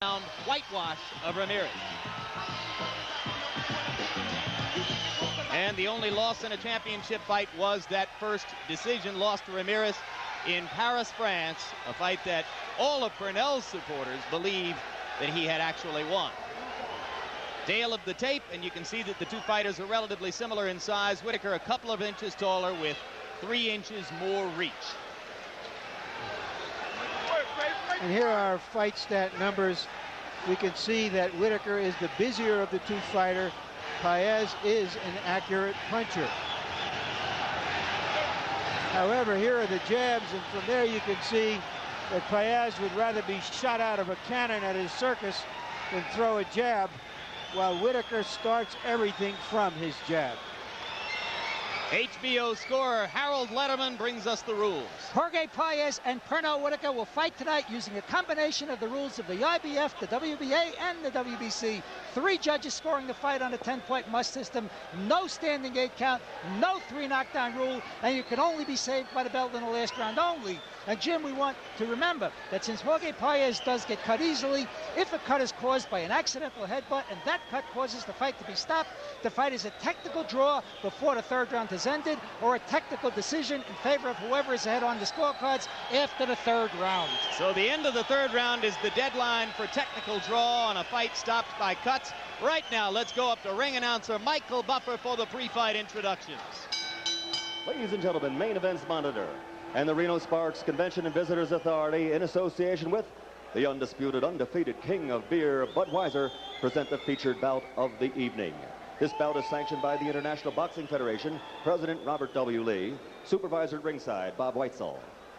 round whitewash of Ramirez. And the only loss in a championship fight was that first decision loss to Ramirez in Paris, France, a fight that all of Pernell's supporters believe that he had actually won. Dale of the tape, and you can see that the two fighters are relatively similar in size. Whitaker a couple of inches taller with 3 inches more reach. And here are our fight stat numbers. We can see that Whitaker is the busier of the two fighters. Paez is an accurate puncher. However, here are the jabs, and from there you can see that Paez would rather be shot out of a cannon at his circus than throw a jab, while Whitaker starts everything from his jab. HBO scorer Harold Letterman brings us the rules. Jorge Paez and Pernell Whitaker will fight tonight using a combination of the rules of the IBF, the WBA, and the WBC. 3 judges scoring the fight on a 10-point must system. No standing 8 count, no 3 knockdown rule, and you can only be saved by the belt in the last round only. And Jim, we want to remember that since Jorge Paez does get cut easily, if a cut is caused by an accidental headbutt and that cut causes the fight to be stopped, the fight is a technical draw before the 3rd round has ended, or a technical decision in favor of whoever is ahead on the scorecards after the 3rd round. So the end of the 3rd round is the deadline for technical draw on a fight stopped by cuts. Right now, let's go up to ring announcer Michael Buffer for the pre-fight introductions. Ladies and gentlemen, main events monitor and the Reno Sparks Convention and Visitors Authority, in association with the undisputed, undefeated king of beer, Budweiser, present the featured bout of the evening. This bout is sanctioned by the International Boxing Federation, President Robert W. Lee, Supervisor at ringside, Bob Weitzel.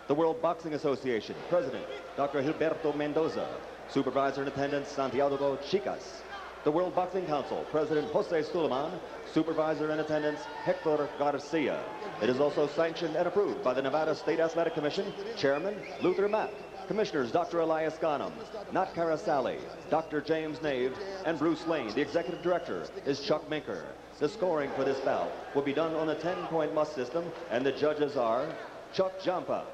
The World Boxing Association, President Dr. Gilberto Mendoza, Supervisor in attendance, Santiago Chicas. The World Boxing Council, President Jose Suleiman, Supervisor in attendance, Hector Garcia. It is also sanctioned and approved by the Nevada State Athletic Commission, Chairman Luther Mack. Commissioners Dr. Elias Ghanem, Nat Carasali, Dr. James Nave, and Bruce Lane. The Executive Director is Chuck Minker. The scoring for this bout will be done on a 10-point must system, and the judges are Chuck Jampa,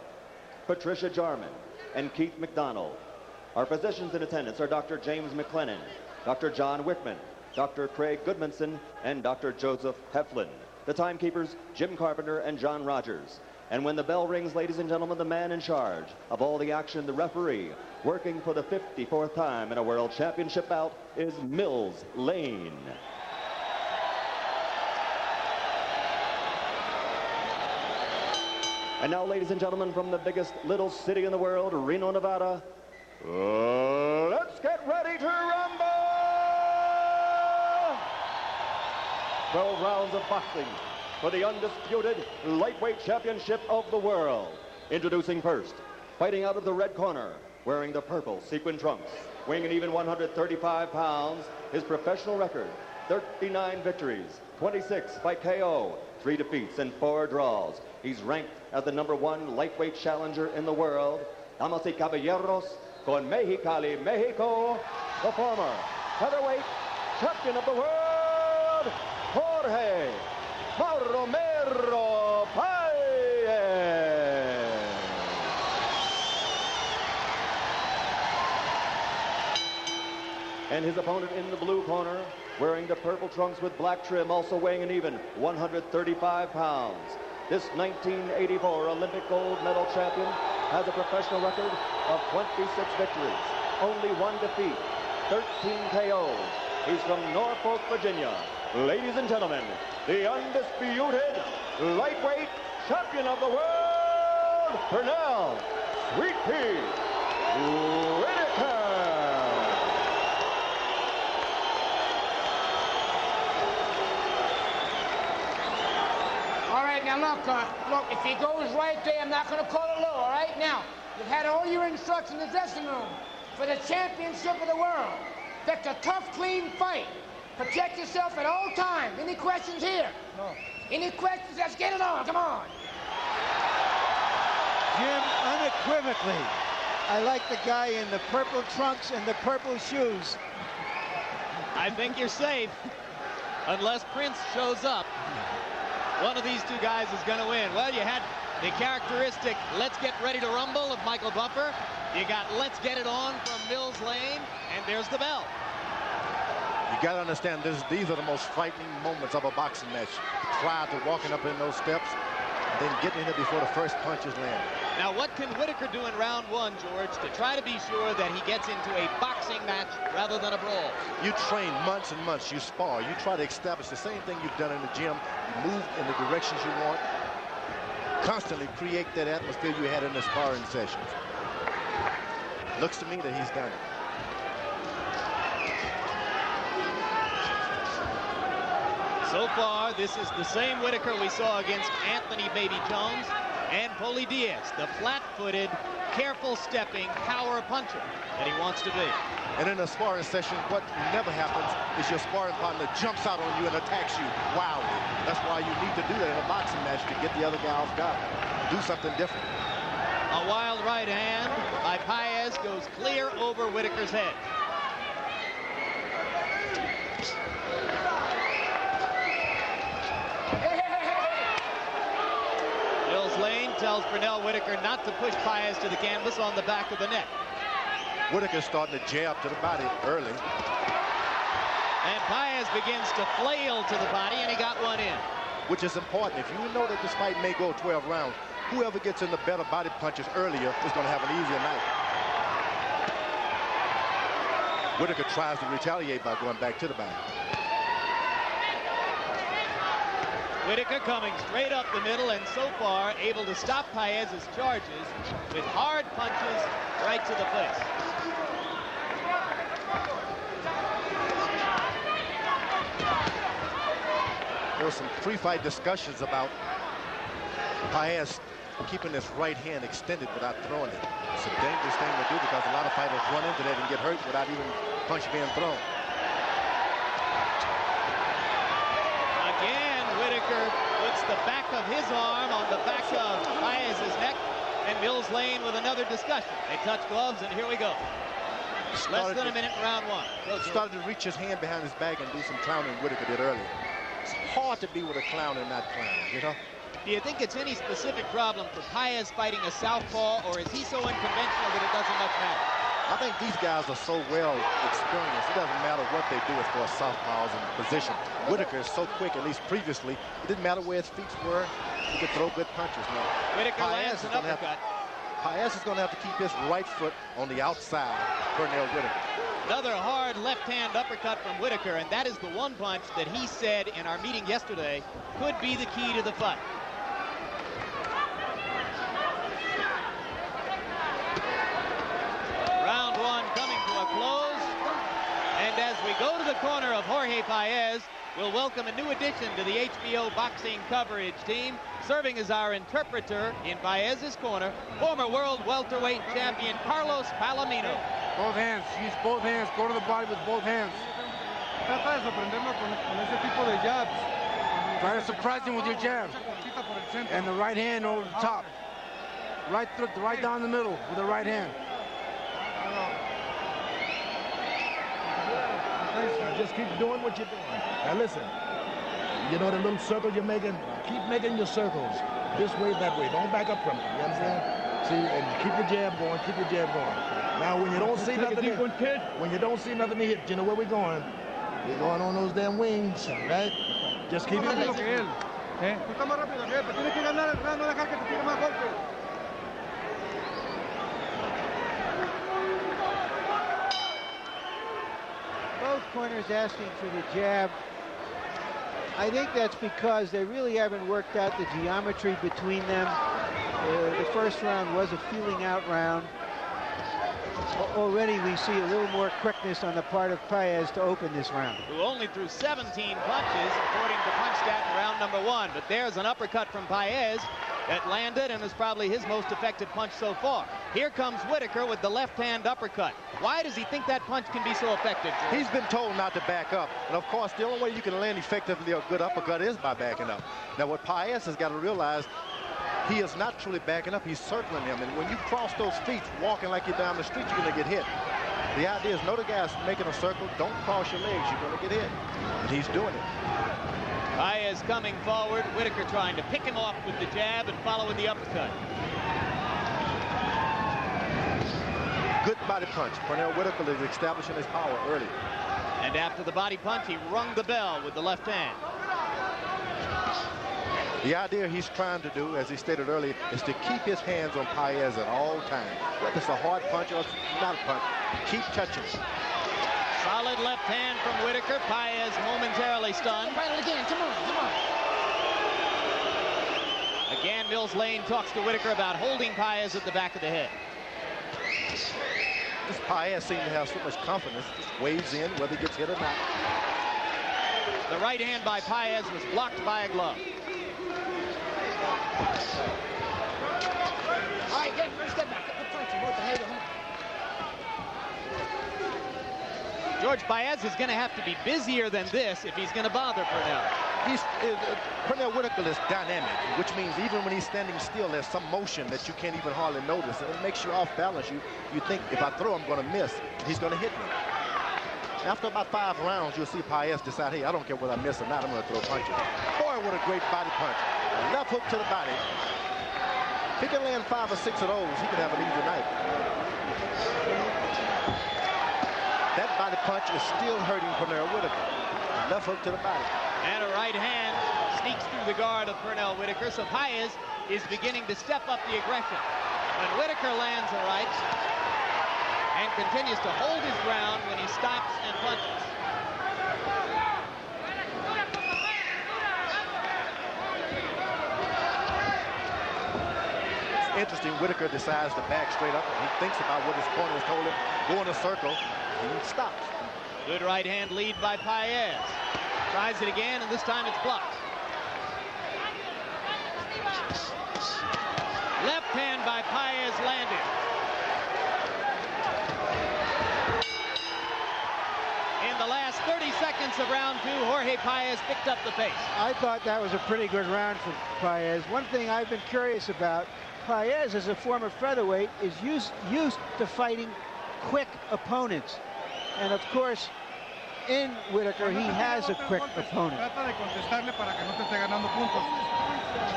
Patricia Jarman, and Keith McDonald. Our physicians in attendance are Dr. James McLennan, Dr. John Wickman, Dr. Craig Goodmanson, and Dr. Joseph Heflin. The timekeepers, Jim Carpenter and John Rogers. And when the bell rings, ladies and gentlemen, the man in charge of all the action, the referee, working for the 54th time in a world championship bout, is Mills Lane. And now, ladies and gentlemen, from the biggest little city in the world, Reno, Nevada, let's get ready to rumble! 12 rounds of boxing for the undisputed lightweight championship of the world. Introducing first, fighting out of the red corner, wearing the purple sequin trunks, weighing an even 135 pounds, his professional record, 39 victories, 26 by KO, 3 defeats and 4 draws. He's ranked as the #1 lightweight challenger in the world. Damas y caballeros, con Mexicali, Mexico, the former featherweight champion of the world, Jorge Romero Paez. And his opponent in the blue corner, wearing the purple trunks with black trim, also weighing an even 135 pounds. This 1984 Olympic gold medal champion has a professional record of 26 victories, only 1 defeat, 13 KOs. He's from Norfolk, Virginia. Ladies and gentlemen, the undisputed lightweight champion of the world, Pernell Sweat Pea Whitaker. All right, now look, if he goes right there, I'm not going to call it low, all right? Now, you've had all your instructions in the dressing room for the championship of the world. That's a tough, clean fight. Protect yourself at all times. Any questions here? No. Any questions? Let's get it on. Come on. Jim, unequivocally, I like the guy in the purple trunks and the purple shoes. I think you're safe, unless Prince shows up. One of these two guys is going to win. Well, you had the characteristic "Let's get ready to rumble" of Michael Buffer. You got "Let's get it on" from Mills Lane, and and there's the bell. You got to understand, these are the most frightening moments of a boxing match. Prior to walking up in those steps, and then getting in there before the first punch is landed. Now, what can Whitaker do in round one, George, to try to be sure that he gets into a boxing match rather than a brawl? You train months and months. You spar. You try to establish the same thing you've done in the gym. You move in the directions you want. Constantly create that atmosphere you had in the sparring sessions. Looks to me that he's done it. So far, this is the same Whitaker we saw against Anthony Baby Jones and Poli Diaz, the flat-footed, careful stepping power puncher that he wants to be. And in a sparring session, what never happens is your sparring partner jumps out on you and attacks you wildly. That's why you need to do that in a boxing match to get the other guy off guard. Do something different. A wild right hand by Paez goes clear over Whitaker's head. Tells Pernell Whitaker not to push Paez to the canvas on the back of the neck. Whitaker's starting to jab to the body early. And Paez begins to flail to the body, and he got one in. Which is important. If you know that this fight may go 12 rounds, whoever gets in the better body punches earlier is going to have an easier night. Whitaker tries to retaliate by going back to the body. Whitaker coming straight up the middle and so far able to stop Paez's charges with hard punches right to the face. There were some pre-fight discussions about Paez keeping his right hand extended without throwing it. It's a dangerous thing to do because a lot of fighters run into that and get hurt without even punch being thrown. Whitaker puts the back of his arm on the back of Paez's neck, and Mills Lane with another discussion. They touch gloves, and here we go. Less than a minute in round one. Started to reach his hand behind his back and do some clowning Whitaker did earlier. It's hard to be with a clown and not clown, you know? Do you think it's any specific problem for Paez fighting a southpaw, or is he so unconventional that it doesn't much matter? I think these guys are so well experienced. It doesn't matter what they do as far as southpaws in position. Whitaker is so quick, at least previously. It didn't matter where his feet were. He could throw good punches now. Whitaker lands an uppercut. Paez is going to have to keep his right foot on the outside of Pernell Whitaker. Another hard left-hand uppercut from Whitaker, and that is the one punch that he said in our meeting yesterday could be the key to the fight. Round one coming to a close. And as we go to the corner of Jorge Paez, we'll welcome a new addition to the HBO boxing coverage team. Serving as our interpreter in Paez's corner, former world welterweight champion Carlos Palomino. Both hands. Use both hands. Go to the body with both hands. Trata de sorprenderlo con ese tipo de jabs. Try to surprise him with your jabs. And the right hand over the top. Right down the middle with the right hand. Just keep doing what you're doing. Now listen, you know the little circle you're making? Keep making your circles. This way, that way. Don't back up from it. You understand? See, and keep your jab going, keep your jab going. Now when you don't see nothing to hit, when you don't see nothing to hit, you know where we're going? We're going on those damn wings, right? Just keep it moving. Both corners asking for the jab. I think that's because they really haven't worked out the geometry between them. The first round was a feeling out round. Already we see a little more quickness on the part of Paez to open this round. Who only threw 17 punches, according to PunchStat in round number one. But there's an uppercut from Paez that landed and was probably his most effective punch so far. Here comes Whitaker with the left-hand uppercut. Why does he think that punch can be so effective, George? He's been told not to back up. And of course, the only way you can land effectively a good uppercut is by backing up. Now, what Paez has got to realize, he is not truly backing up. He's circling him. And when you cross those feet, walking like you're down the street, you're going to get hit. The idea is know the guy's making a circle. Don't cross your legs. You're going to get hit. And he's doing it. Paez coming forward. Whitaker trying to pick him off with the jab and follow with the uppercut. Good body punch. Pernell Whitaker is establishing his power early. And after the body punch, he rung the bell with the left hand. The idea he's trying to do, as he stated earlier, is to keep his hands on Paez at all times. Whether it's a hard punch or it's not a punch, keep touching. Solid left hand from Whitaker. Paez momentarily stunned. Right again. Come on, come on. Again, Mills Lane talks to Whitaker about holding Paez at the back of the head. This Paez seems to have so much confidence. Just waves in, whether he gets hit or not. The right hand by Paez was blocked by a glove. All right, get first step back. Get the punch. Both the head of him. George, Paez is going to have to be busier than this if he's going to bother Pernell. Pernell Whitaker is dynamic, which means even when he's standing still, there's some motion that you can't even hardly notice. And it makes you off balance. You think, if I throw, I'm going to miss. He's going to hit me. After about 5 rounds, you'll see Paez decide, hey, I don't care whether I miss or not, I'm going to throw punches. Boy, what a great body punch. Left hook to the body. If he can land 5 or 6 of those, he can have an easy night. That body punch is still hurting Pernell Whitaker. Left hook to the body. And a right hand sneaks through the guard of Pernell Whitaker, so Paez is beginning to step up the aggression. When Whitaker lands a right and continues to hold his ground when he stops and punches. It's interesting, Whitaker decides to back straight up, and he thinks about what his corner has told him, go in a circle, and he stops. Good right hand lead by Paez. Tries it again, and this time it's blocked. Left hand by Paez landed. In the last 30 seconds of round 2, Jorge Paez picked up the pace. I thought that was a pretty good round for Paez. One thing I've been curious about, Paez, as a former featherweight, is used to fighting quick opponents. And of course, in Whitaker, he has a quick opponent.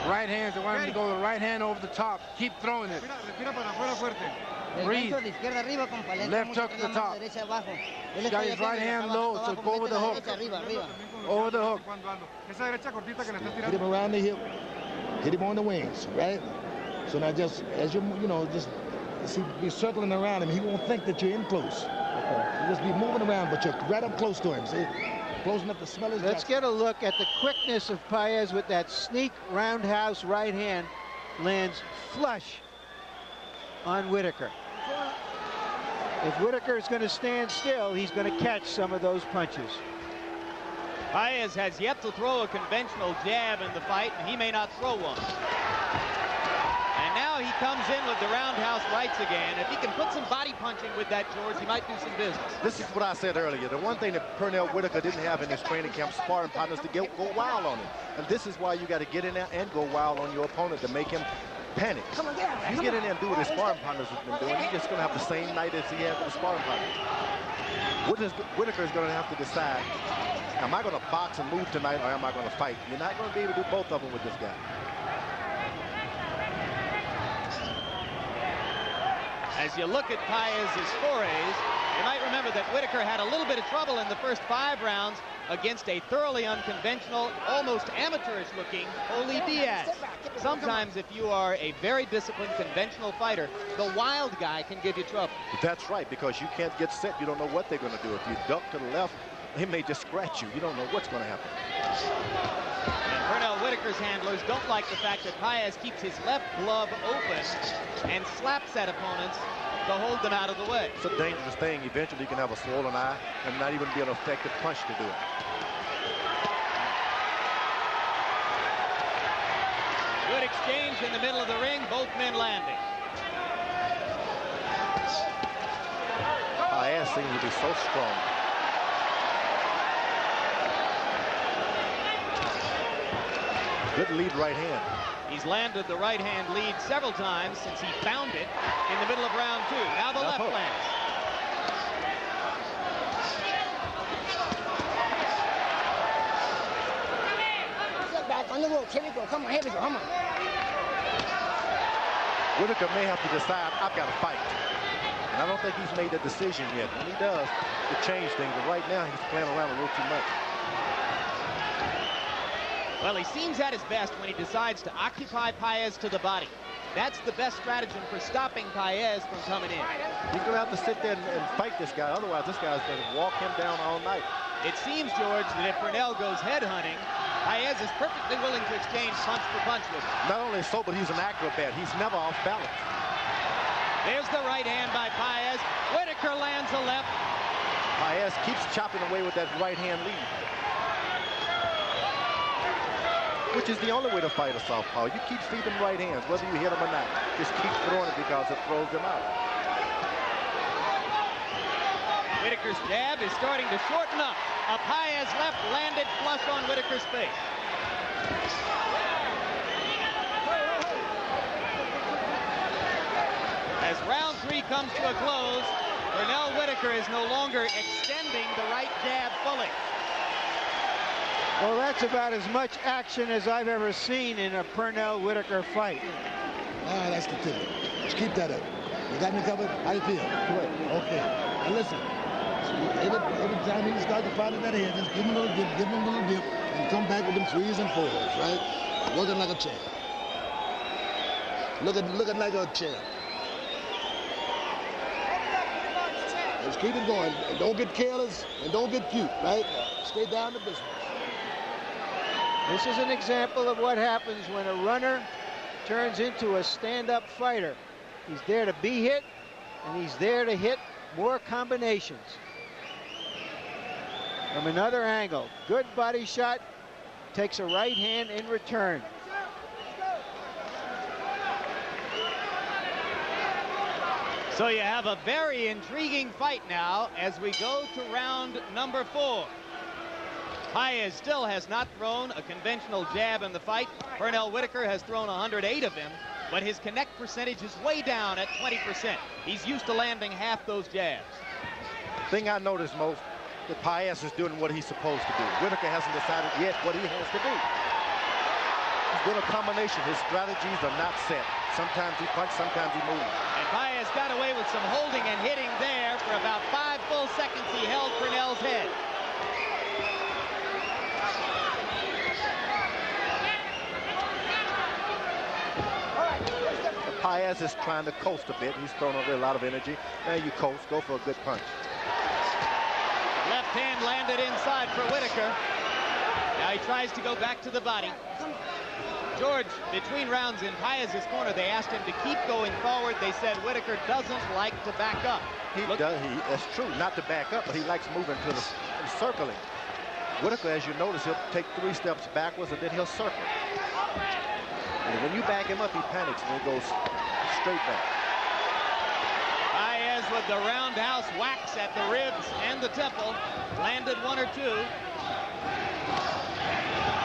Right hands, they want him to go the right hand over the top. Keep throwing it. Breathe. Left hook to the top. He's got his right hand low, so go over the hook. Over the hook. Hit him around the hip. Hit him on the wings, right? So now just, as you know, just be circling around him. He won't think that you're in close. You just be moving around, but you're right up close to him. See? Close enough to smell his Let's get a look at the quickness of Paez with that sneak roundhouse right hand. Lands flush on Whitaker. If Whitaker is going to stand still, he's going to catch some of those punches. Paez has yet to throw a conventional jab in the fight, and he may not throw one. And now he comes in with the roundhouse rights again. If he can put some body punching with that, George, he might do some business. This is what I said earlier. The one thing that Pernell Whitaker didn't have in his training camp, sparring partners to go wild on him. And this is why you got to get in there and go wild on your opponent to make him panic. Come on, get out. You get in there and do what his sparring partners have been doing, he's just going to have the same night as he had with the sparring partners. Whitaker is going to have to decide, am I going to box and move tonight, or am I going to fight? You're not going to be able to do both of them with this guy. As you look at Paez's forays, you might remember that Whitaker had a little bit of trouble in the first 5 rounds against a thoroughly unconventional, almost amateurish-looking Oli Diaz. Sometimes if you are a very disciplined, conventional fighter, the wild guy can give you trouble. That's right, because you can't get set. You don't know what they're going to do. If you duck to the left, they may just scratch you. You don't know what's going to happen. And Pernell Whitaker's handlers don't like the fact that Paez keeps his left glove open and slaps at opponents to hold them out of the way. It's a dangerous thing. Eventually you can have a swollen eye and not even be an effective punch to do it. Good exchange in the middle of the ring, both men landing. Paez seems to be so strong. Good lead right hand. He's landed the right hand lead several times since he found it in the middle of round 2. Now the left lands. Get back on the ropes. Here we go. Come on, here we go. Come on. Whitaker may have to decide, I've got to fight. And I don't think he's made that decision yet. When he does, to change things. But right now, he's playing around a little too much. Well, he seems at his best when he decides to occupy Paez to the body. That's the best stratagem for stopping Paez from coming in. He's going to have to sit there and fight this guy. Otherwise, this guy's going to walk him down all night. It seems, George, that if Pernell goes headhunting, Paez is perfectly willing to exchange punch for punch with him. Not only so, but he's an acrobat. He's never off balance. There's the right hand by Paez. Whitaker lands a left. Paez keeps chopping away with that right hand lead. Which is the only way to fight a southpaw. You keep feeding them right hands, whether you hit them or not. Just keep throwing it because it throws them out. Whitaker's jab is starting to shorten up. A Paez left landed flush on Whitaker's face. As round 3 comes to a close, Pernell Whitaker is no longer extending the right jab fully. Well, that's about as much action as I've ever seen in a Pernell Whitaker fight. Ah, that's the thing. Just keep that up. You got me covered? How you feel? Good. Okay. Now listen. Every time he starts to fight in that head, just give him a little dip, and come back with them 3s and 4s, right? Working like a champ. Looking like a champ. Just keep it going. And don't get careless and don't get cute, right? Stay down to business. This is an example of what happens when a runner turns into a stand-up fighter. He's there to be hit, and he's there to hit more combinations. From another angle, good body shot, takes a right hand in return. So you have a very intriguing fight now as we go to round number 4. Paez still has not thrown a conventional jab in the fight. Pernell Whitaker has thrown 108 of them, but his connect percentage is way down at 20%. He's used to landing half those jabs. Thing I noticed most, that Paez is doing what he's supposed to do. Whitaker hasn't decided yet what he has to do. He's doing a combination. His strategies are not set. Sometimes he punches, sometimes he moves. And Paez got away with some holding and hitting there. For about 5 full seconds, he held Pernell's head. Paez is trying to coast a bit. He's throwing away a lot of energy. Now you coast, go for a good punch. Left hand landed inside for Whitaker. Now he tries to go back to the body. George, between rounds in Paez's corner, they asked him to keep going forward. They said Whitaker doesn't like to back up. That's true, not to back up, but he likes moving to the circling. Whitaker, as you notice, he'll take 3 steps backwards and then he'll circle. And when you back him up, he panics and he goes straight back. Paez with the roundhouse whacks at the ribs and the temple. Landed 1 or 2.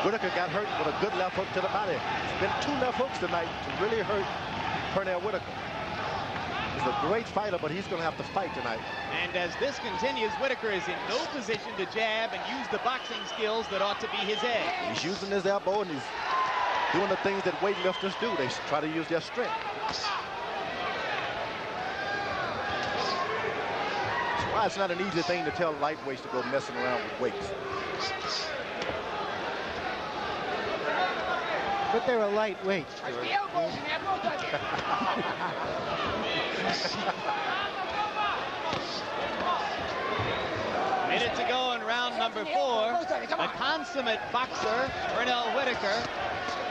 Whitaker got hurt with a good left hook to the body. It's been 2 left hooks tonight to really hurt Pernell Whitaker. He's a great fighter, but he's going to have to fight tonight. And as this continues, Whitaker is in no position to jab and use the boxing skills that ought to be his edge. He's using his elbow and he's doing the things that weightlifters do. They try to use their strength. That's why it's not an easy thing to tell lightweights to go messing around with weights. But they're a lightweight. Minute to go in round number 4. A consummate boxer, Pernell Whitaker,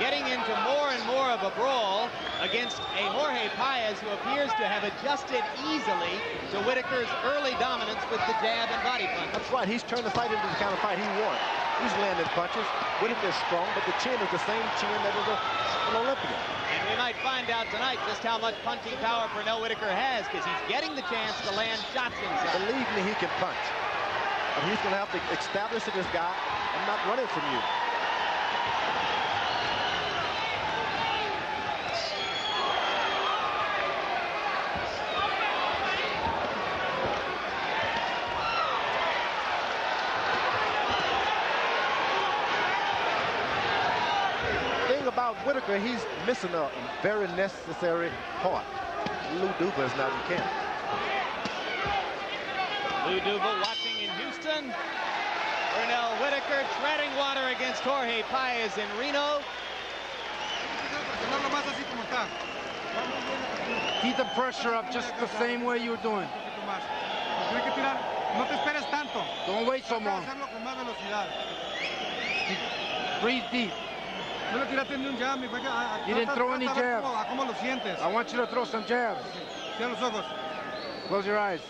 getting into more and more of a brawl against a Jorge Paez who appears to have adjusted easily to Whitaker's early dominance with the jab and body punch. That's right. He's turned the fight into the kind of fight he won. He's landing punches. Whitaker's strong, but the chin is the same chin that is an Olympian. And we might find out tonight just how much punching power Pernell Whitaker has, because he's getting the chance to land shots inside. Believe me, he can punch. But he's going to have to establish to this guy, I'm not running from you. About Whitaker, he's missing a very necessary part. Lou Duva is not in camp. Lou Duva watching in Houston. Pernell Whitaker treading water against Jorge Paez in Reno. Keep the pressure up just the same way you were doing. Don't wait so long. Breathe deep. You didn't throw any jabs. I want you to throw some jabs. Close your eyes.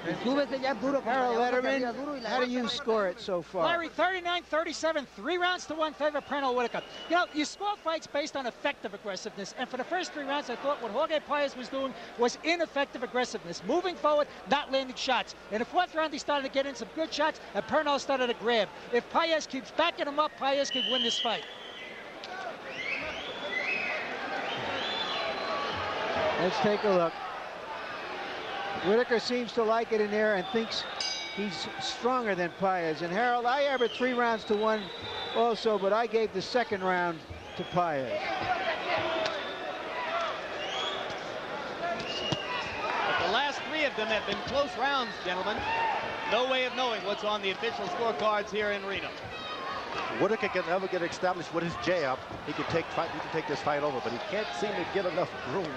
Harold Letterman, how do you score it so far? Larry, 39-37, 3 rounds to 1 favor Pernell Whitaker. You know, you score fights based on effective aggressiveness, and for the first 3 rounds, I thought what Jorge Paez was doing was ineffective aggressiveness, moving forward, not landing shots. In the 4th round, he started to get in some good shots, and Pernell started to grab. If Paez keeps backing him up, Paez could win this fight. Let's take a look. Whitaker seems to like it in there and thinks he's stronger than Paez. And Harold, I averaged 3 rounds to 1 also, but I gave the 2nd round to Paez. But the last 3 of them have been close rounds, gentlemen. No way of knowing what's on the official scorecards here in Reno. Whitaker can never get established with his jab. He can take this fight over, but he can't seem to get enough room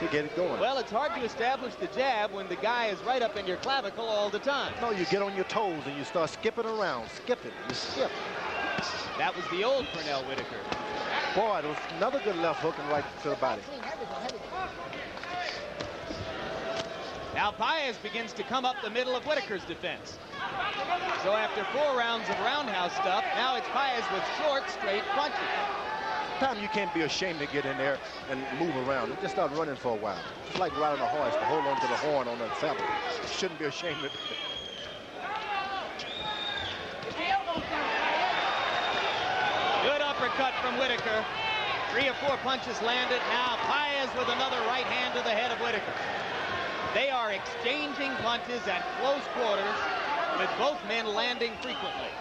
to get it going. Well, it's hard to establish the jab when the guy is right up in your clavicle all the time. No, you get on your toes and you start skipping around. Skip it. You skip. That was the old Pernell Whitaker. Boy, there was another good left hook and right to the body. Now Paez begins to come up the middle of Whitaker's defense. So after 4 rounds of roundhouse stuff, now it's Paez with short, straight punches. Time you can't be ashamed to get in there and move around. Just start running for a while. It's like riding a horse to hold on to the horn on that saddle. You shouldn't be ashamed of it. Good uppercut from Whitaker. 3 or 4 punches landed. Now Paez with another right hand to the head of Whitaker. They are exchanging punches at close quarters, with both men landing frequently.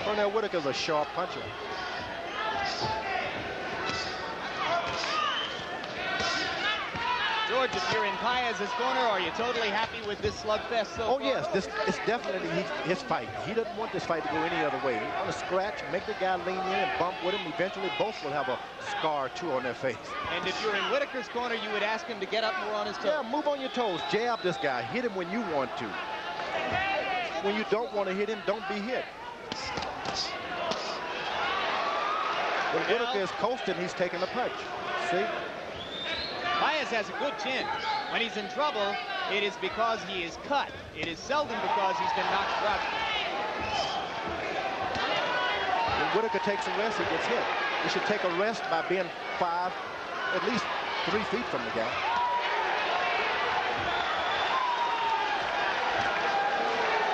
Pernell Whitaker's a sharp puncher. George, if you're in Paez's corner, are you totally happy with this slugfest so far? Oh, yes. This is definitely his fight. He doesn't want this fight to go any other way. He wants to scratch, make the guy lean in and bump with him. Eventually, both will have a scar or 2 on their face. And if you're in Whitaker's corner, you would ask him to get up more on his toes. Yeah, move on your toes. Jab this guy. Hit him when you want to. When you don't want to hit him, don't be hit. When Whitaker is coasting, he's taking a punch. See? Paez has a good chin. When he's in trouble, it is because he is cut. It is seldom because he's been knocked out. When Whitaker takes a rest, he gets hit. He should take a rest by being at least 3 feet from the guy.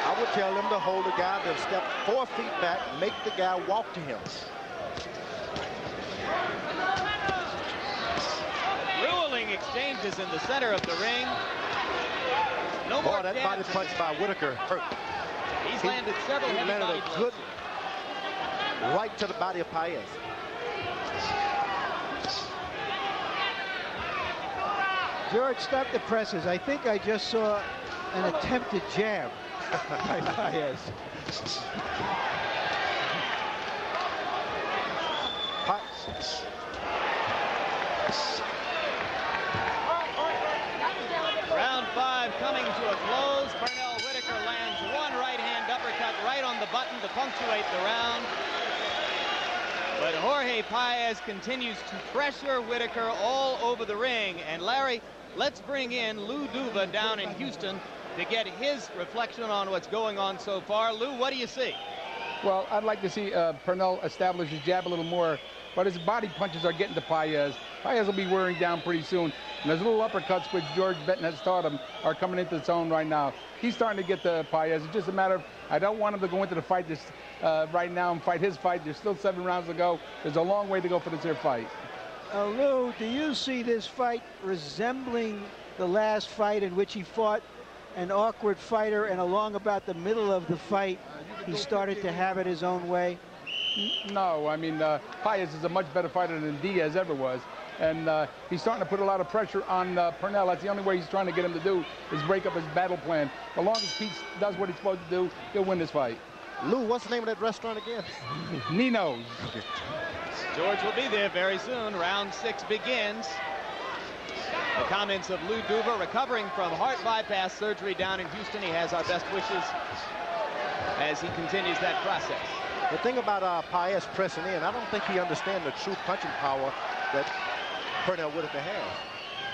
I would tell him to hold the guy, then step 4 feet back, make the guy walk to him. Grueling exchanges in the center of the ring. No more that body punch by Whitaker hurt. He's landed several heavy body landed a good right to the body of Paez. George, stop the presses. I think I just saw an attempted jab by Paez. Round 5 coming to a close. Pernell Whitaker lands 1 right-hand uppercut right on the button to punctuate the round. But Jorge Paez continues to pressure Whitaker all over the ring. And Larry, let's bring in Lou Duva down in Houston to get his reflection on what's going on so far. Lou, what do you see? Well, I'd like to see Pernell establish his jab a little more, but his body punches are getting to Paez. Paez will be wearing down pretty soon. And those little uppercuts, which George Benton has taught him, are coming into its own right now. He's starting to get to Paez. It's just a matter of, I don't want him to go into the fight right now and fight his fight. There's still 7 rounds to go. There's a long way to go for this here fight. Lou, do you see this fight resembling the last fight in which he fought an awkward fighter, and along about the middle of the fight, he started to have it his own way? No, I mean, Paez is a much better fighter than Diaz ever was. And he's starting to put a lot of pressure on Pernell. That's the only way he's trying to get him to do is break up his battle plan. As long as Pete does what he's supposed to do, he'll win this fight. Lou, what's the name of that restaurant again? Nino's. Okay. George will be there very soon. Round 6 begins. The comments of Lou Duva, recovering from heart bypass surgery down in Houston. He has our best wishes as he continues that process. The thing about Paez pressing in, I don't think he understands the true punching power that Pernell Whitaker has.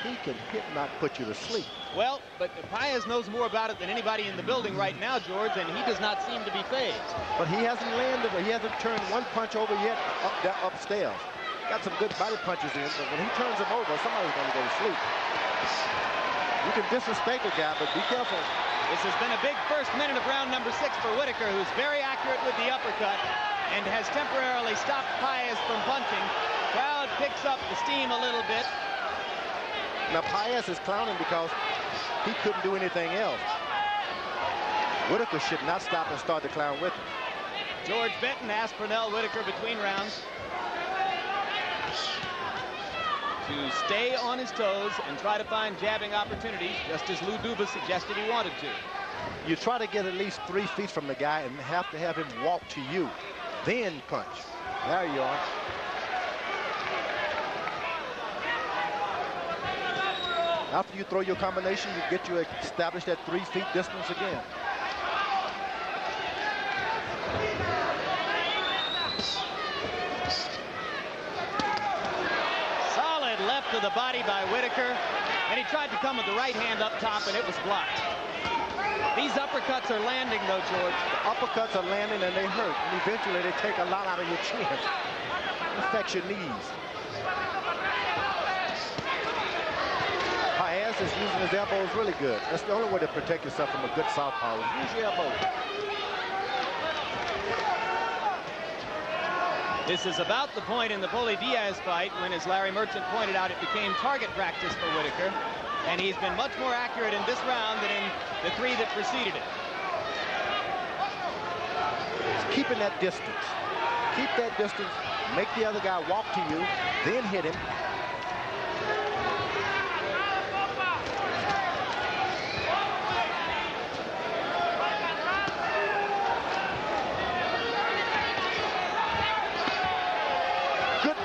He can hit, not put you to sleep. Well, but Paez knows more about it than anybody in the building right now, George, and he does not seem to be phased. But he hasn't landed, he hasn't turned one punch over yet upstairs. Got some good body punches in, but when he turns him over, somebody's going to go to sleep. You can disrespect a guy, but be careful. This has been a big first minute of round number 6 for Whitaker, who's very accurate with the uppercut and has temporarily stopped Paez from punching. Crowd picks up the steam a little bit. Now Paez is clowning because he couldn't do anything else. Whitaker should not stop and start to clown with him. George Benton asked Pernell Whitaker between rounds to stay on his toes and try to find jabbing opportunities, just as Lou Duva suggested he wanted to. You try to get at least 3 feet from the guy and have to have him walk to you, then punch. There you are. After you throw your combination, you get you established at 3 feet distance again. Solid left to the body by Whitaker, and he tried to come with the right hand up top, and it was blocked. These uppercuts are landing, though, George. The uppercuts are landing, and they hurt. And eventually, they take a lot out of your chin. It affects your knees. Paez is using his elbows really good. That's the only way to protect yourself from a good southpaw. Use your elbows. This is about the point in the Poli-Diaz fight when, as Larry Merchant pointed out, it became target practice for Whitaker. And he's been much more accurate in this round than in the 3 that preceded it. It's keeping that distance. Keep that distance. Make the other guy walk to you, then hit him.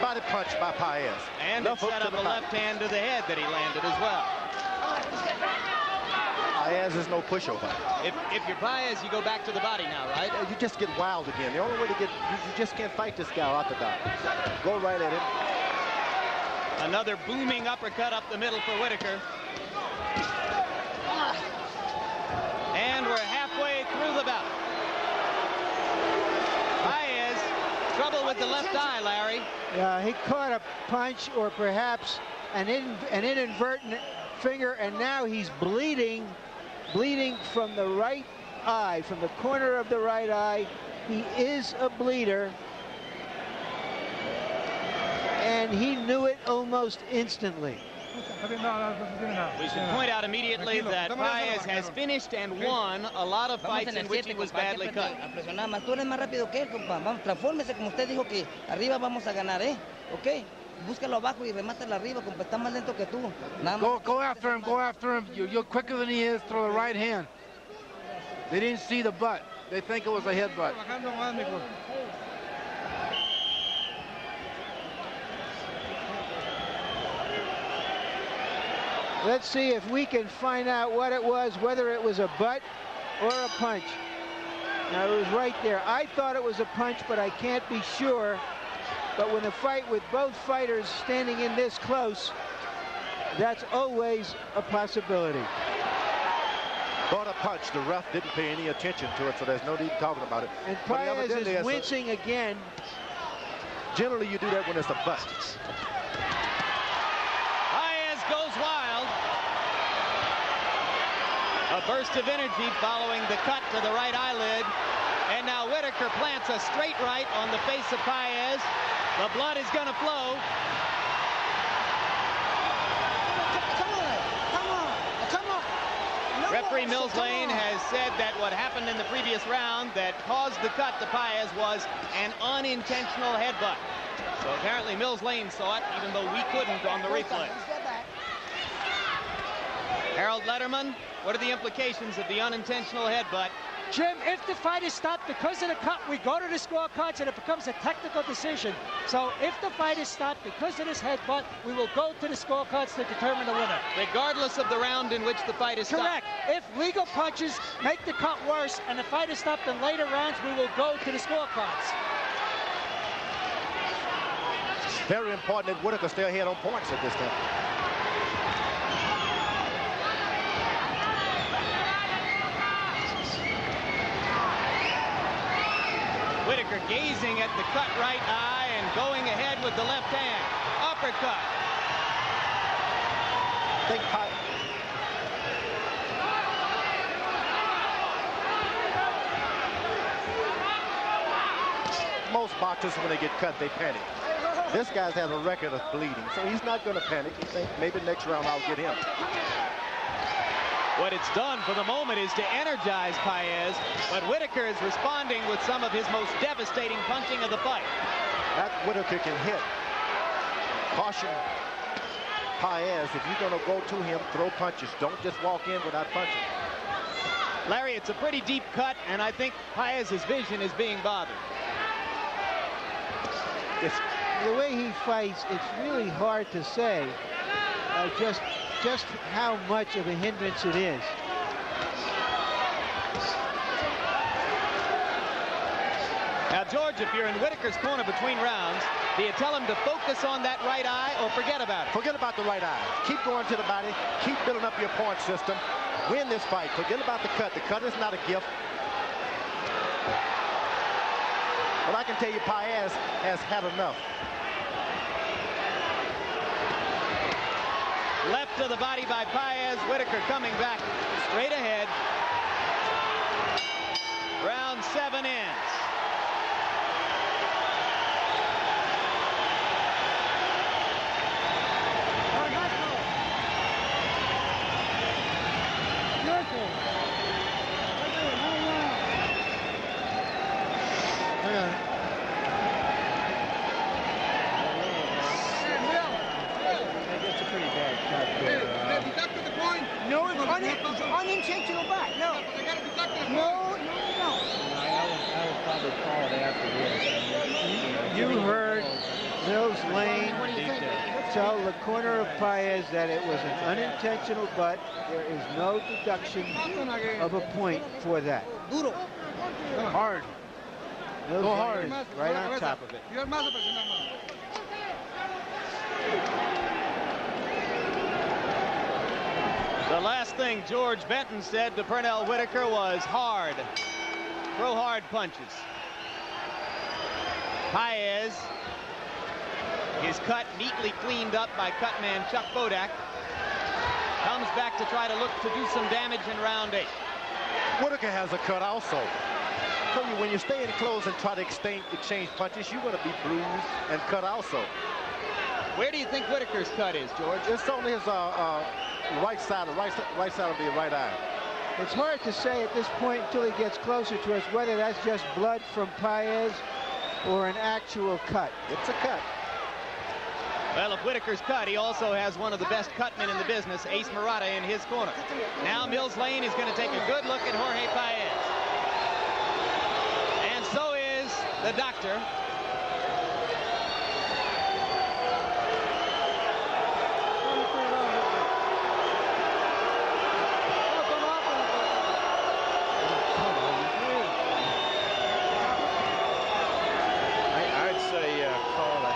Body punch by Paez. And it set up a left hand to the head that he landed as well. Paez is no pushover. If you're Paez, you go back to the body now, right? You just get wild again. The only way to get, you just can't fight this guy out the dot. Go right at him. Another booming uppercut up the middle for Whitaker. And we're halfway through the bout. Paez, trouble with the left eye, Larry. Yeah, he caught a punch or perhaps an inadvertent finger, and now he's bleeding from the right eye, from the corner of the right eye. He is a bleeder, and he knew it almost instantly. We should point out immediately that Paez has finished and won a lot of fights in which he was badly cut. Tú eres más rápido que él, compa. Vamos, transfórmese como usted dijo que arriba vamos a ganar, ¿eh? ¿Ok? Búscalo abajo y remátalo arriba, compa. Está más lento que tú. Go after him, go after him. You're quicker than he is. Throw the right hand. They didn't see the butt. They think it was a headbutt. Let's see if we can find out what it was, whether it was a butt or a punch. Now, it was right there. I thought it was a punch, but I can't be sure. But when a fight with both fighters standing in this close, that's always a possibility. Bought a punch. The ref didn't pay any attention to it, so there's no need talking about it. And Paez is wincing again. Generally, you do that when it's a butt. Goes wild. A burst of energy following the cut to the right eyelid. And now Whitaker plants a straight right on the face of Paez. The blood is going to flow. Come on. Referee Mills Lane has said that what happened in the previous round that caused the cut to Paez was an unintentional headbutt. So apparently Mills Lane saw it, even though we couldn't on the replay. Harold Letterman, what are the implications of the unintentional headbutt? Jim, if the fight is stopped because of the cut, we go to the scorecards and it becomes a technical decision. So if the fight is stopped because of this headbutt, we will go to the scorecards to determine the winner. Regardless of the round in which the fight is stopped? Correct. If legal punches make the cut worse and the fight is stopped in later rounds, we will go to the scorecards. It's very important that Whitaker stay ahead on points at this time. Whitaker gazing at the cut right eye and going ahead with the left hand. Uppercut. Most boxers, when they get cut, they panic. This guy's has a record of bleeding, so he's not going to panic. He thinks maybe next round I'll get him. What it's done for the moment is to energize Paez, but Whitaker is responding with some of his most devastating punching of the fight. That Whitaker can hit. Caution Paez, if you're going to go to him, throw punches. Don't just walk in without punching. Larry, it's a pretty deep cut, and I think Paez's vision is being bothered. The way he fights, it's really hard to say just how much of a hindrance it is. Now, George, if you're in Whitaker's corner between rounds, do you tell him to focus on that right eye or forget about it? Forget about the right eye. Keep going to the body. Keep building up your point system. Win this fight. Forget about the cut. The cut is not a gift. But I can tell you Paez has had enough. Left to the body by Paez. Whitaker coming back straight ahead. Round 7 ends. Unintentional back. No. No. I would probably call it after this. You heard Mills Lane tell the corner of Paez that it was an unintentional butt. There is no deduction of a point for that. Hard. Mills Go Lane hard. is right on top of it. The last thing George Benton said to Pernell Whitaker was hard. Throw hard punches. Paez, his cut neatly cleaned up by cutman Chuck Bodak, comes back to try to look to do some damage in round 8. Whitaker has a cut also. So when you stay in close and try to exchange punches, you're going to be bruised and cut also. Where do you think Whitaker's cut is, George? It's on his right side of the right eye. It's hard to say at this point until he gets closer to us whether that's just blood from Paez or an actual cut. It's a cut. Well, if Whitaker's cut, he also has one of the best cutmen in the business, Ace Murata, in his corner. Now Mills Lane is going to take a good look at Jorge Paez. And so is the doctor.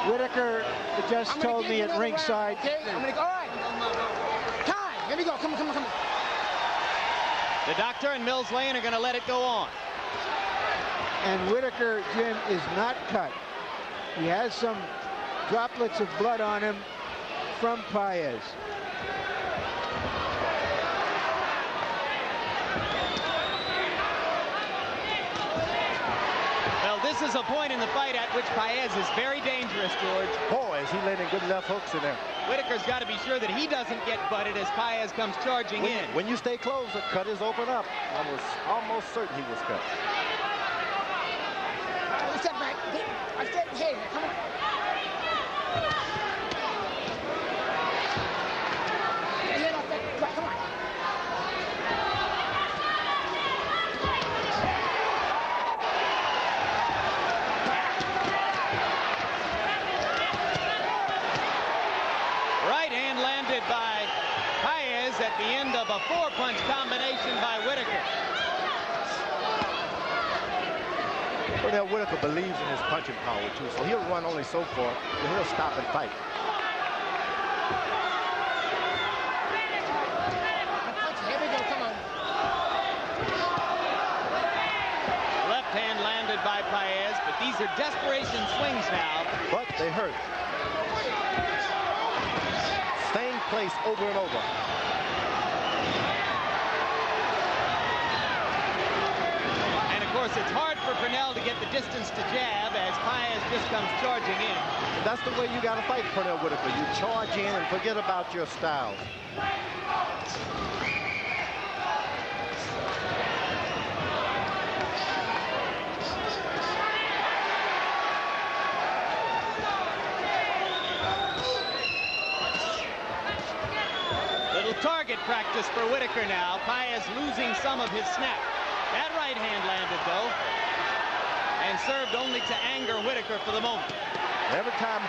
Whitaker just told me at ringside. Okay, I'm going to go. All right. Time. Here we go. Come on. The doctor and Mills Lane are going to let it go on. And Whitaker, Jim, is not cut. He has some droplets of blood on him from Paez. Well, this This is a point in the fight at which Paez is very dangerous, George. Boy, is he landing good left hooks in there. Whitaker's got to be sure that he doesn't get butted as Paez comes charging in. When you stay close, the cut is open up. I was almost certain he was cut. Step back. I said, hey, come on. Come on. Right hand landed by Paez at the end of a 4-punch combination by Whitaker. Pernell Whitaker believes in his punching power, too, so he'll run only so far, and he'll stop and fight. Here we go, come on. Left hand landed by Paez, but these are desperation swings now. But they hurt. Same place over and over. And of course, it's hard for Pernell to get the distance to jab as Paez just comes charging in. That's the way you got to fight Pernell Whitaker. You charge in and forget about your styles. Target practice for Whitaker now. Paez losing some of his snap. That right hand landed, though, and served only to anger Whitaker for the moment. Every time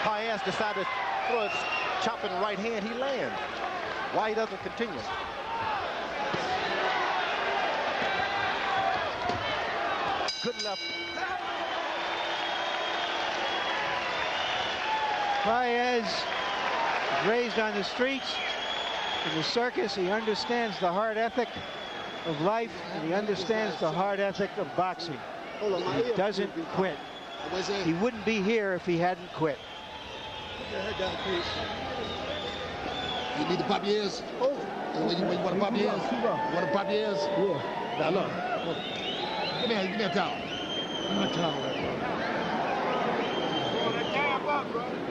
Paez decided to throw his chopping right hand, he lands. Why he doesn't continue? Good left. Paez is raised on the streets. In the circus, he understands the hard ethic of life, and he understands the hard ethic of boxing. He doesn't quit. He wouldn't be here if he hadn't quit. You need to pop your ears? Oh. When you want to pop your ears? You want to pop your ears? Yeah. Now look. Give me a towel. Give me a towel.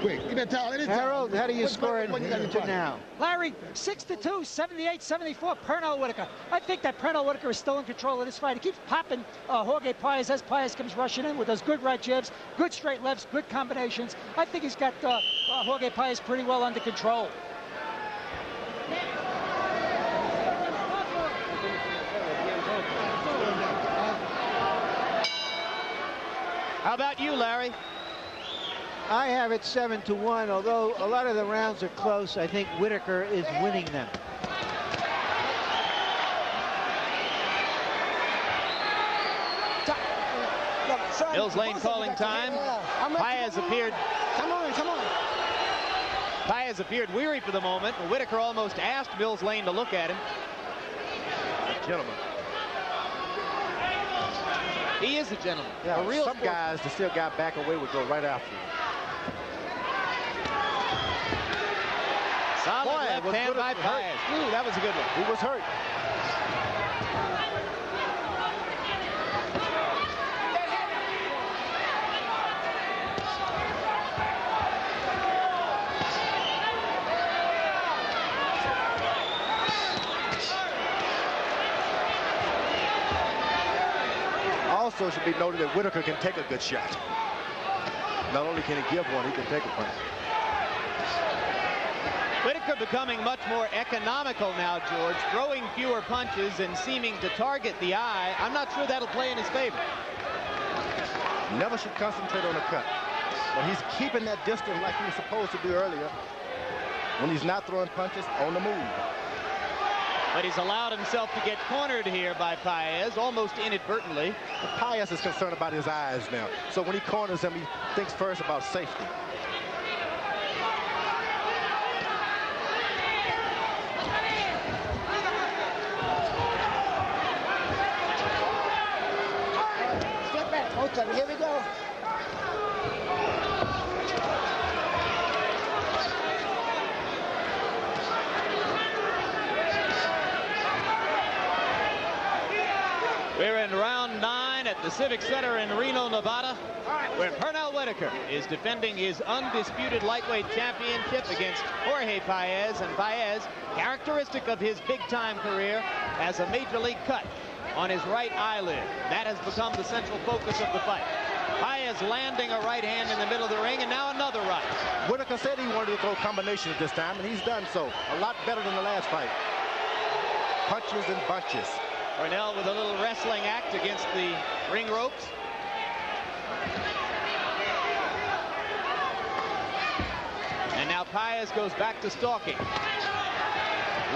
Quick, give me a towel. Harold, how do you score it to now? Larry, 6-2, 78-74, Pernell Whitaker. I think that Pernell Whitaker is still in control of this fight. He keeps popping Jorge Paez as Paez comes rushing in with those good right jabs, good straight lefts, good combinations. I think he's got Jorge Paez pretty well under control. How about you, Larry? I have it 7-1, although a lot of the rounds are close. I think Whitaker is winning them. Mills Lane calling time. Paez appeared. Come on. Paez appeared weary for the moment. Whitaker almost asked Mills Lane to look at him. Gentlemen. He is a gentleman. Yeah, a real some guys, the still guy back away would go right after him. Solid left hand by Paez. Ooh, that was a good one. He was hurt. Also should be noted that Whitaker can take a good shot. Not only can he give one, he can take a punch. Whitaker becoming much more economical now, George, throwing fewer punches and seeming to target the eye. I'm not sure that'll play in his favor. Never should concentrate on the cut. But he's keeping that distance like he was supposed to do earlier when he's not throwing punches on the move. But he's allowed himself to get cornered here by Paez, almost inadvertently. But Paez is concerned about his eyes now. So when he corners him, he thinks first about safety. Step back. Okay, here we go. We're in round 9. line at the Civic Center in Reno, Nevada, where Pernell Whitaker is defending his undisputed lightweight championship against Jorge Paez. And Paez, characteristic of his big-time career, has a major league cut on his right eyelid. That has become the central focus of the fight. Paez landing a right hand in the middle of the ring, and now another right. Whitaker said he wanted to throw combinations this time, and he's done so. A lot better than the last fight. Punches and bunches. Pernell with a little wrestling act against the ring ropes. And now Paez goes back to stalking.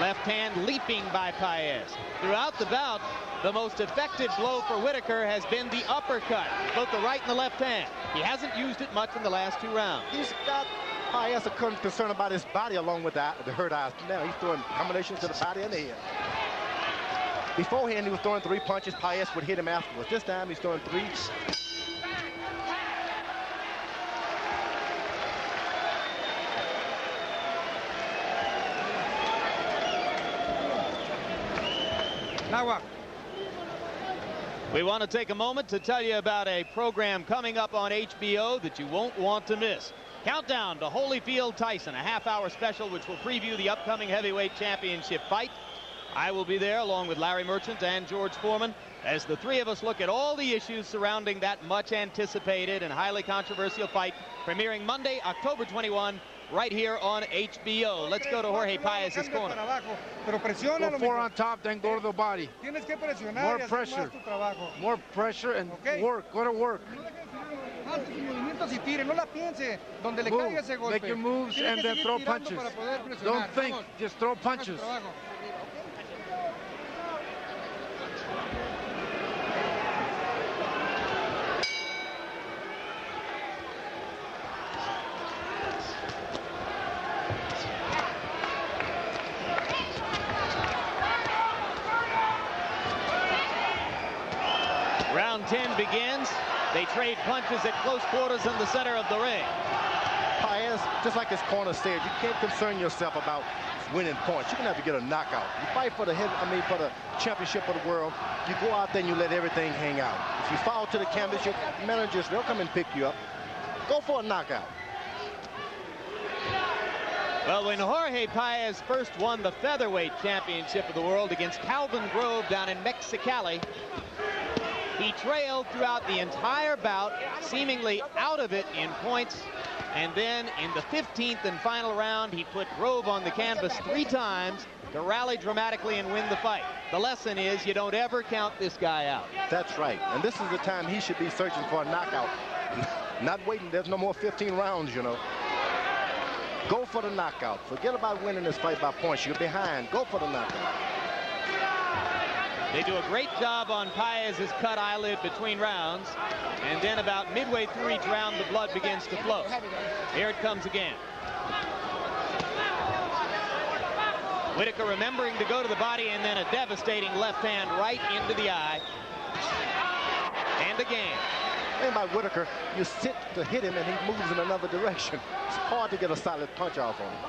Left hand leaping by Paez. Throughout the bout, the most effective blow for Whitaker has been the uppercut, both the right and the left hand. He hasn't used it much in the last 2 rounds. He's got Paez concerned about his body along with the hurt eyes. Now he's throwing combinations to the body and the head. Beforehand, he was throwing 3 punches. Paez would hit him afterwards. This time, he's throwing 3. Now what? We want to take a moment to tell you about a program coming up on HBO that you won't want to miss. Countdown to Holyfield Tyson, a half-hour special which will preview the upcoming heavyweight championship fight. I will be there along with Larry Merchant and George Foreman as the 3 of us look at all the issues surrounding that much anticipated and highly controversial fight, premiering Monday, October 21, right here on HBO. Let's go to Jorge Paez's corner. Go 4 on top, then go to the body. More pressure. More pressure and work. Go to work. Move. Make your moves and then throw punches. Don't think, just throw punches. Round 10 begins. They trade punches at close quarters in the center of the ring. Paez, just like his corner said, you can't concern yourself about winning points. You can have to get a knockout. You fight for the for the championship of the world. You go out there and you let everything hang out. If you fall to the canvas, your managers, they'll come and pick you up. Go for a knockout. Well, when Jorge Paez first won the featherweight championship of the world against Calvin Grove down in Mexicali, he trailed throughout the entire bout, seemingly out of it in points. And then in the 15th and final round, he put Grove on the canvas 3 times to rally dramatically and win the fight. The lesson is you don't ever count this guy out. That's right. And this is the time he should be searching for a knockout. Not waiting. There's no more 15 rounds, you know. Go for the knockout. Forget about winning this fight by points. You're behind. Go for the knockout. They do a great job on Paez's cut eyelid between rounds. And then about midway through each round, the blood begins to flow. Here it comes again. Whitaker remembering to go to the body, and then a devastating left hand right into the eye. And again. The thing about Whitaker, you sit to hit him and he moves in another direction. It's hard to get a solid punch off on him.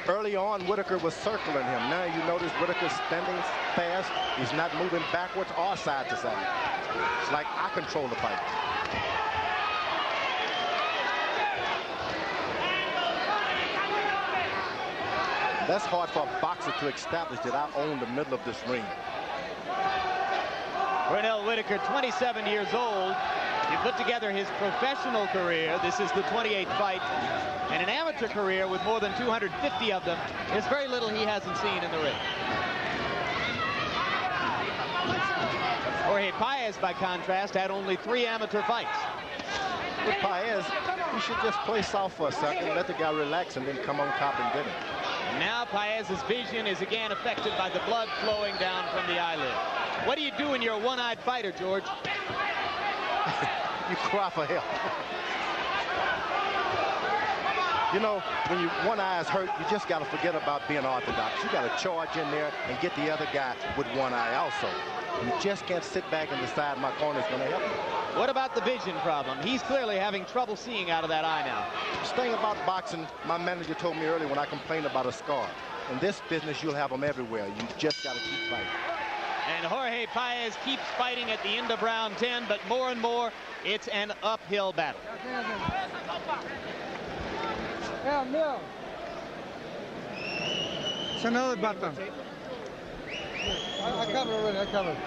Early on, Whitaker was circling him. Now you notice Whitaker's standing fast. He's not moving backwards or side to side. It's like I control the fight. That's hard for a boxer to establish that I own the middle of this ring. Pernell Whitaker, 27 years old. He put together his professional career. This is the 28th fight. And an amateur career with more than 250 of them. There's very little he hasn't seen in the ring. Jorge Paez, by contrast, had only 3 amateur fights. With Paez, he should just play soft for a second, let the guy relax, and then come on top and get him. And now Paez's vision is again affected by the blood flowing down from the eyelid. What do you do when you're a one-eyed fighter, George? You cry for help. You know, when one eye is hurt, you just got to forget about being orthodox. You got to charge in there and get the other guy with one eye also. You just can't sit back and decide my corner is going to help me. What about the vision problem? He's clearly having trouble seeing out of that eye now. The thing about boxing, my manager told me earlier when I complained about a scar. In this business, you'll have them everywhere. You just got to keep fighting. And Jorge Paez keeps fighting at the end of round 10, but more and more, it's an uphill battle. Yeah, it's another button. I covered already, I covered.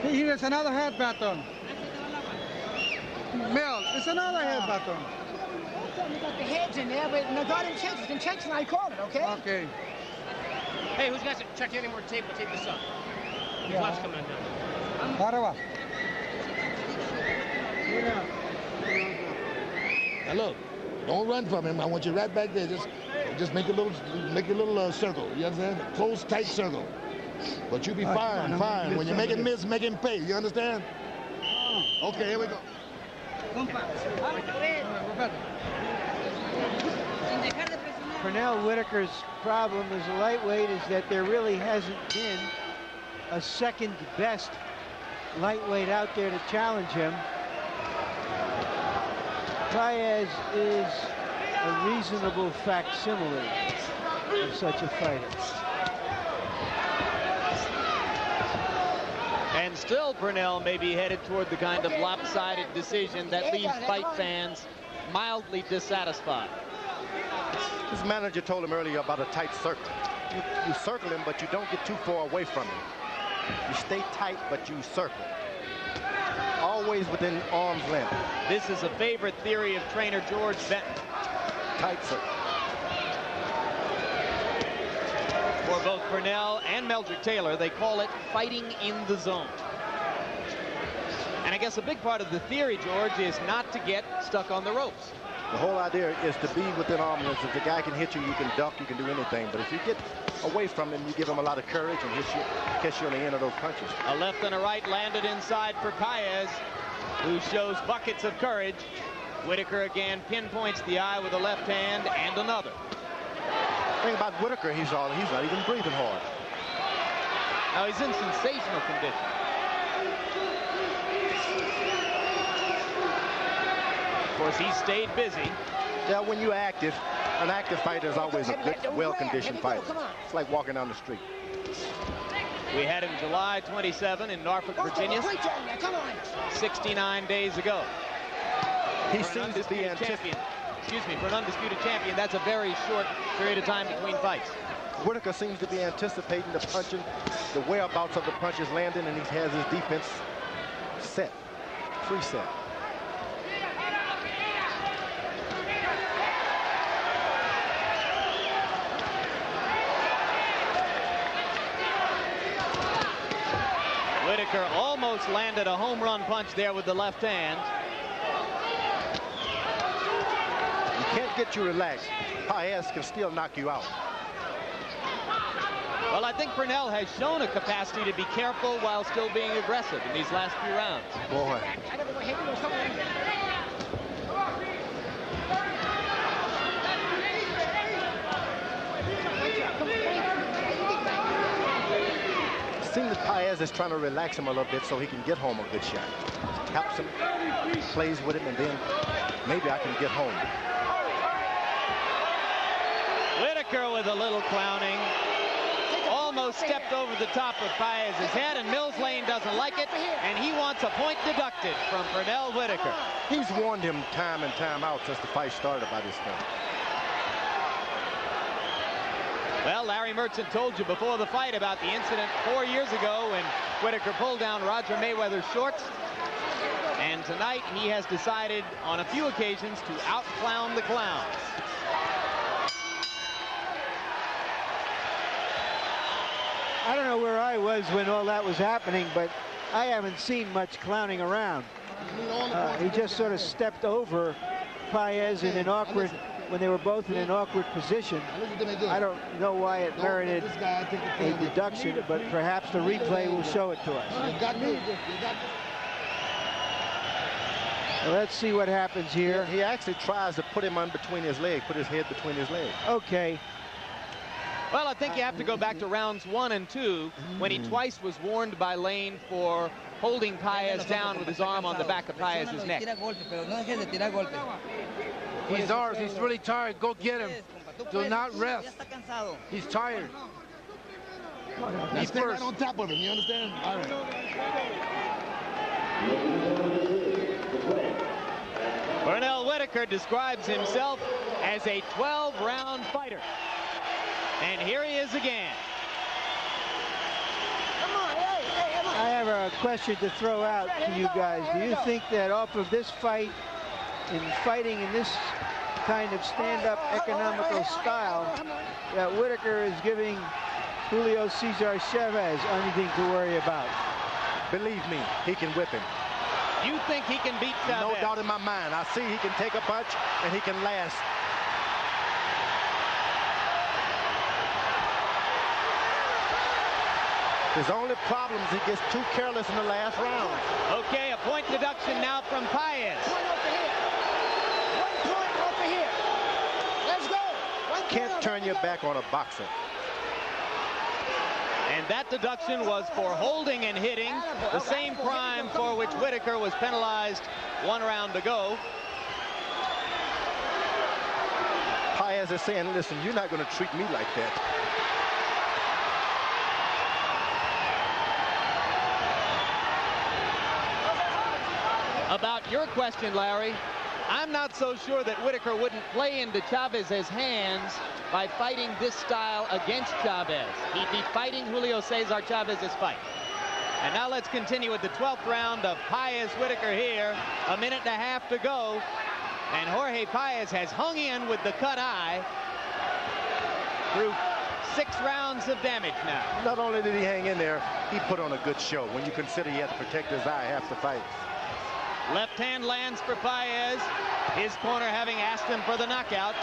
Here's another head baton. Mel, it's another head baton. We got the heads in there, but no, God intention, I called it, okay? Okay. Hey, who's got to check any more tape? We'll tape this up. Yeah. Watch coming down. Arriba. Now look, don't run from him. I want you right back there. Just make a little circle. You understand? Close, tight circle. But you be fine. When you make him miss, make him pay. You understand? Okay, here we go. Pernell Whitaker's problem as a lightweight is that there really hasn't been a second best lightweight out there to challenge him. Paez is a reasonable facsimile of such a fighter. And still Pernell may be headed toward the kind of lopsided decision that leaves fight fans mildly dissatisfied. His manager told him earlier about a tight circle. You circle him, but you don't get too far away from him. You stay tight, but you circle. Always within arm's length. This is a favorite theory of trainer George Benton. Tight circle. For both Pernell and Meldrick Taylor, they call it fighting in the zone. And I guess a big part of the theory, George, is not to get stuck on the ropes. The whole idea is to be within arm's length. If the guy can hit you, you can duck, you can do anything. But if you get away from him, you give him a lot of courage and catch you on the end of those punches. A left and a right landed inside for Paez, who shows buckets of courage. Whitaker again pinpoints the eye with a left hand and another. The thing about Whitaker, he's not even breathing hard. Now he's in sensational condition. Of course, he stayed busy. Yeah, when you're active, an active fighter is always a good, well-conditioned fighter. It's like walking down the street. We had him July 27 in Norfolk, Virginia, 69 days ago. He seems to be champion. Excuse me, for an undisputed champion, that's a very short period of time between fights. Whitaker seems to be anticipating the punching, the whereabouts of the punches landing, and he has his defense set, preset. Whitaker almost landed a home run punch there with the left hand. You can't get you relaxed. Paez can still knock you out. Well, I think Pernell has shown a capacity to be careful while still being aggressive in these last few rounds. Boy. It seems that Paez is trying to relax him a little bit so he can get home a good shot. Helps him, plays with him, and then maybe I can get home. Whitaker with a little clowning. Almost stepped over the top of Paez's head, and Mills Lane doesn't like it, and he wants a point deducted from Pernell Whitaker. He's warned him time and time out since the fight started about this thing. Well, Larry Merchant told you before the fight about the incident 4 years ago when Whitaker pulled down Roger Mayweather's shorts. And tonight he has decided on a few occasions to out-clown the clowns. I don't know where I was when all that was happening, but I haven't seen much clowning around. He just sort of stepped over Paez in an awkward, when they were both in an awkward position. I don't know why it merited a deduction, but perhaps the replay will show it to us. Well, let's see what happens here. He actually tries to put him on between his legs, put his head between his legs. Okay. Well, I think you have to go back to rounds 1 and 2 when he twice was warned by Lane for holding Paez down with his arm on the back of Paez's neck. He's ours. He's really tired. Go get him. Do not rest. He's tired. He's right on top of him. You understand? All right. Pernell Whitaker describes himself as a 12-round fighter. And here he is again. I have a question to throw out to you guys. Do you think that off of this fight, in fighting in this kind of stand-up economical style, that Whitaker is giving Julio Cesar Chavez anything to worry about? Believe me, he can whip him. You think he can beat Chavez? No doubt in my mind. I see he can take a punch and he can last. His only problem is he gets too careless in the last round. Okay, a point deduction now from Paez. One point over here. Let's go. Can't turn your back on a boxer. And that deduction was for holding and hitting, the same crime for which Whitaker was penalized 1 round ago. Paez is saying, listen, you're not going to treat me like that. About your question, Larry, I'm not so sure that Whitaker wouldn't play into Chavez's hands by fighting this style against Chavez. He'd be fighting Julio Cesar Chavez's fight. And now let's continue with the 12th round of Paez-Whitaker here. A minute and a half to go. And Jorge Paez has hung in with the cut eye through 6 rounds of damage now. Not only did he hang in there, he put on a good show when you consider he had to protect his eye half the fight. Left hand lands for Paez. His corner having asked him for the knockout.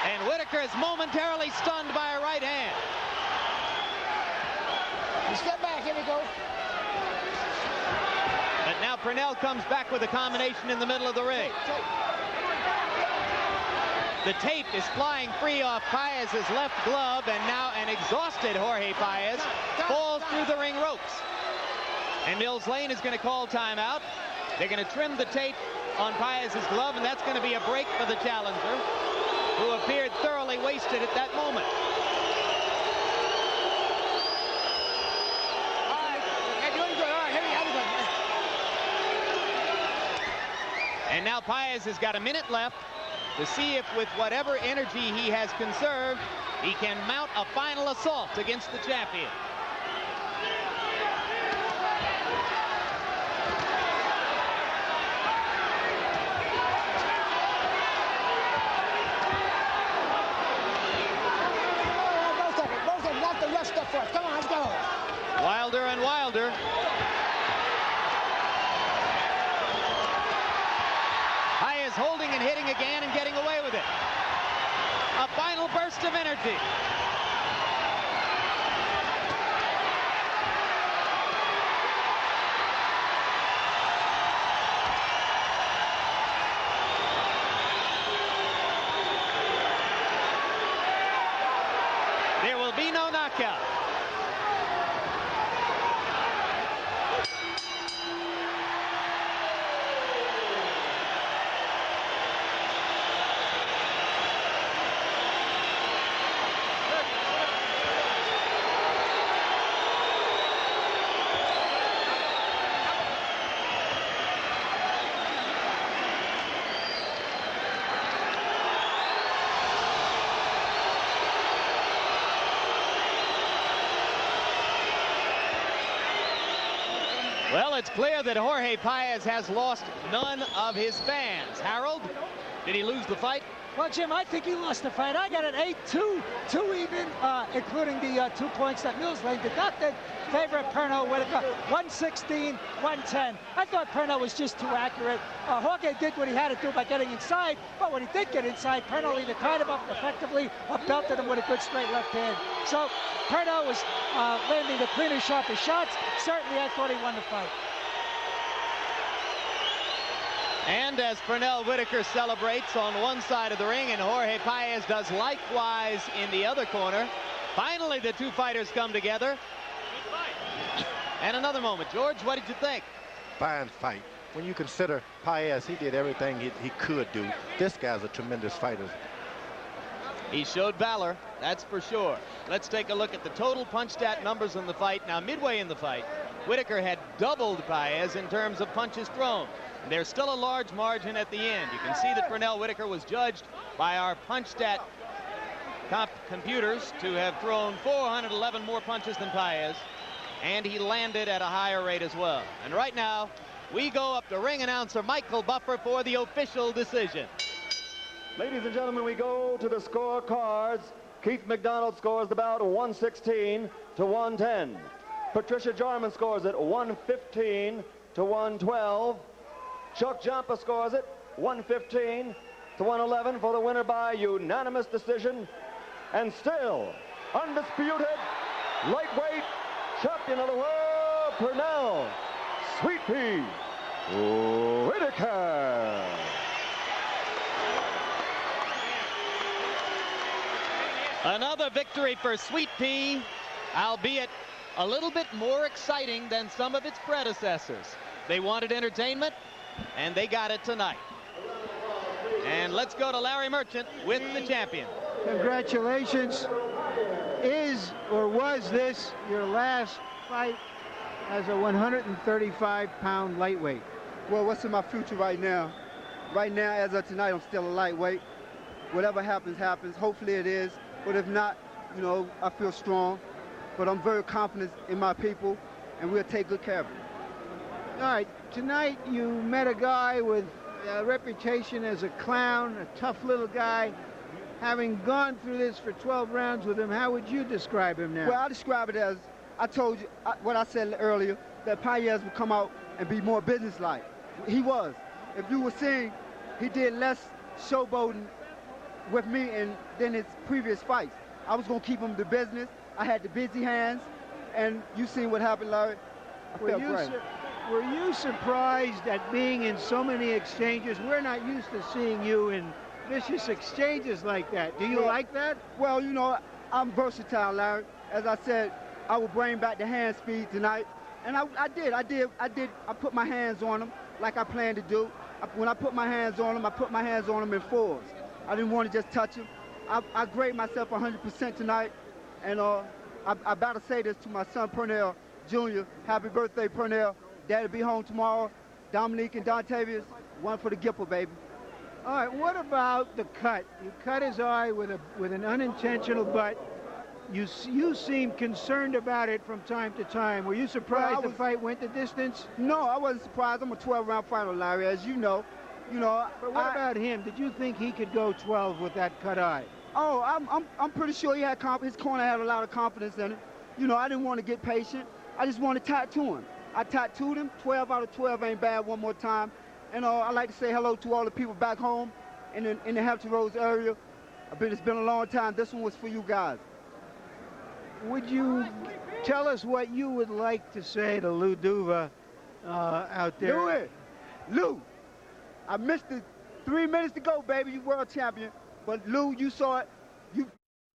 And Whitaker is momentarily stunned by a right hand. Step back, here we go. But now Pernell comes back with a combination in the middle of the ring. The tape is flying free off Paez's left glove, and now an exhausted Jorge Paez falls through the ring ropes. And Mills Lane is going to call timeout. They're going to trim the tape on Paez's glove, and that's going to be a break for the challenger, who appeared thoroughly wasted at that moment. All right, you're doing good. All right, here we go. And now Paez has got a minute left to see if, with whatever energy he has conserved, he can mount a final assault against the champion. Come on, let's go. Wilder and Wilder. Paez holding and hitting again and getting away with it. A final burst of energy. There will be no knockout. Well, it's clear that Jorge Paez has lost none of his fans. Harold, did he lose the fight? Well, Jim, I think he lost the fight. I got it 8-2, 2 even, including the 2 points that Mills Lane deducted. Favorite Pernell Whitaker, 116, 110. I thought Pernell was just too accurate. Jorge did what he had to do by getting inside, but when he did get inside, Pernell either tied him up effectively or belted him with a good straight left hand. So Pernell was landing the cleaner, sharper shots. Certainly, I thought he won the fight. And as Pernell Whitaker celebrates on one side of the ring and Jorge Paez does likewise in the other corner, finally the two fighters come together. And another moment. George, what did you think? Fine fight. When you consider Paez, he did everything he could do. This guy's a tremendous fighter. He showed valor, that's for sure. Let's take a look at the total punch stat numbers in the fight. Now, midway in the fight, Whitaker had doubled Paez in terms of punches thrown. There's still a large margin at the end. You can see that Pernell Whitaker was judged by our punch stat computers to have thrown 411 more punches than Paez, and he landed at a higher rate as well. And right now, we go up to ring announcer Michael Buffer for the official decision. Ladies and gentlemen, we go to the scorecards. Keith McDonald scores the bout 116 to 110. Patricia Jarman scores it 115 to 112. Chuck Jampa scores it 115 to 111 for the winner by unanimous decision. And still, undisputed lightweight champion of the world, Pernell Sweat Pea Whitaker. Another victory for Sweat Pea, albeit a little bit more exciting than some of its predecessors. They wanted entertainment, and they got it tonight. And let's go to Larry Merchant with the champion. Congratulations. Is or was this your last fight as a 135-pound lightweight? Well, what's in my future right now? Right now, as of tonight, I'm still a lightweight. Whatever happens, happens. Hopefully it is. But if not, you know, I feel strong. But I'm very confident in my people, and we'll take good care of them. All right, tonight you met a guy with a reputation as a clown, a tough little guy. Having gone through this for 12 rounds with him, how would you describe him now? Well, I describe it as, I told you what I said earlier, that Paez would come out and be more businesslike. He was. If you were seeing, he did less showboating with me than his previous fights. I was going to keep him to business. I had the busy hands, and you seen what happened, Larry. Were you surprised at being in so many exchanges? We're not used to seeing you in vicious exchanges like that. Do you like that? Well, you know, I'm versatile, Larry. As I said, I will bring back the hand speed tonight. And I did. I put my hands on him like I planned to do. When I put my hands on him, I put my hands on him in fours. I didn't want to just touch him. I grade myself 100% tonight. And I better say this to my son, Pernell Jr. Happy birthday, Pernell. Dad'll be home tomorrow. Dominique and Dontavius, one for the Gipple, baby. All right, what about the cut? You cut his eye with an unintentional butt. You seem concerned about it from time to time. Were you surprised the fight went the distance? No, I wasn't surprised. I'm a 12-round fighter, Larry, as you know. But what about him? Did you think he could go 12 with that cut eye? Oh, I'm pretty sure he had his corner had a lot of confidence in it. You know, I didn't want to get patient. I just wanted to tattoo him. I tattooed him. 12 out of 12 ain't bad. One more time. And I'd like to say hello to all the people back home in the Hampton Roads area. It's been a long time. This one was for you guys. Would you tell us what you would like to say to Lou Duva out there? Lou, I missed it 3 minutes to go, baby. You world champion. But Lou, you saw it.